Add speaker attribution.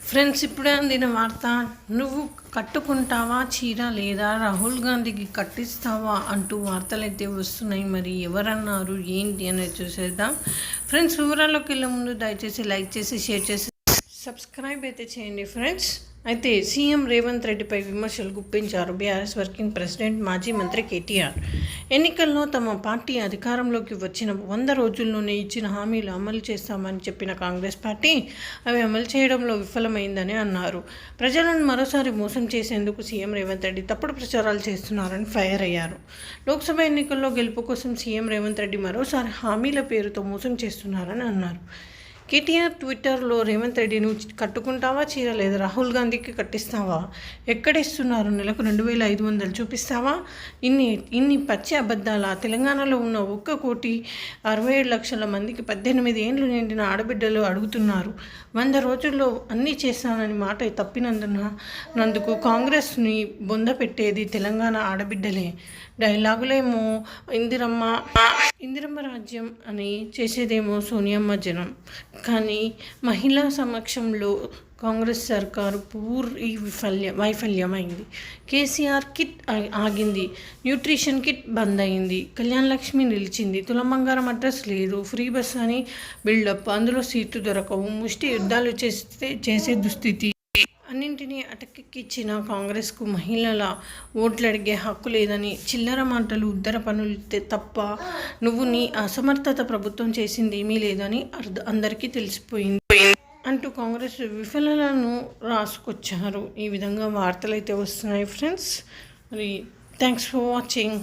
Speaker 1: Friends, ఇప్పుడే అందిన వార్త. నువ్వు కట్టుకుంటావా చీర లేదా రాహుల్ గాంధీకి కట్టిస్తావా అంటూ వార్తలైతే వస్తున్నాయి. మరి ఎవరన్నారు ఏంటి అనేది చూసేద్దాం. ఫ్రెండ్స్, వివరాల్లోకి వెళ్ళే ముందు దయచేసి లైక్ చేసి షేర్ చేసి సబ్స్క్రైబ్ అయితే చేయండి. ఫ్రెండ్స్, అయితే సీఎం రేవంత్ రెడ్డిపై విమర్శలు గుప్పించారు బీఆర్ఎస్ వర్కింగ్ ప్రెసిడెంట్ మాజీ మంత్రి కేటీఆర్. ఎన్నికల్లో తమ పార్టీ అధికారంలోకి వచ్చిన 100 రోజుల్లోనే ఇచ్చిన హామీలు అమలు చేస్తామని చెప్పిన కాంగ్రెస్ పార్టీ అవి అమలు చేయడంలో విఫలమైందని అన్నారు. ప్రజలను మరోసారి మోసం చేసేందుకు సీఎం రేవంత్ రెడ్డి తప్పుడు ప్రచారాలు చేస్తున్నారని ఫైర్ అయ్యారు. లోక్సభ ఎన్నికల్లో గెలుపు కోసం సీఎం రేవంత్ రెడ్డి మరోసారి హామీల పేరుతో మోసం చేస్తున్నారని అన్నారు. కేటీఆర్ ట్విట్టర్లో రేవంత్ రెడ్డి నువ్వు కట్టుకుంటావా చీర లేదా రాహుల్ గాంధీకి కట్టిస్తావా, ఎక్కడిస్తున్నారు, నెలకు 2500 చూపిస్తావా, ఇన్ని పచ్చి అబద్ధాల. తెలంగాణలో ఉన్న 1,67,00,000 మందికి 18 ఏళ్లు నిండిన ఆడబిడ్డలు అడుగుతున్నారు. 100 రోజుల్లో అన్నీ చేస్తానని మాట తప్పినందుకు కాంగ్రెస్ని బొంద పెట్టేది తెలంగాణ ఆడబిడ్డలే. డైలాగులేమో ఇందిరమ్మ రాజ్యం అని చేసేదేమో సోనియమ్మ జనం. కానీ మహిళా సమక్షంలో కాంగ్రెస్ సర్కారు పూర్తి వైఫల్యమైంది. కేసీఆర్ కిట్ ఆగింది, న్యూట్రిషన్ కిట్ బంద్ అయింది, కళ్యాణ్ లక్ష్మి నిలిచింది, తులం బంగారం అడ్రస్ లేదు, ఫ్రీ బస్ అని బిల్డప్, అందులో సీట్లు దొరకవు, ముష్టి యుద్ధాలు చేసే దుస్థితి. అన్నింటినీ అటకెక్కించిన కాంగ్రెస్కు మహిళల ఓట్లు అడిగే హక్కు లేదని చిల్లర మాటలు, ఉద్దర పనులు తప్ప నువ్వు నీ అసమర్థత ప్రభుత్వం చేసింది ఏమీ లేదని అందరికీ తెలిసిపోయింది అంటూ కాంగ్రెస్ విఫలాలను రాసుకొచ్చారు. ఈ విధంగా వార్తలు అయితే వస్తున్నాయి. ఫ్రెండ్స్, మరి థ్యాంక్స్ ఫర్ వాచింగ్.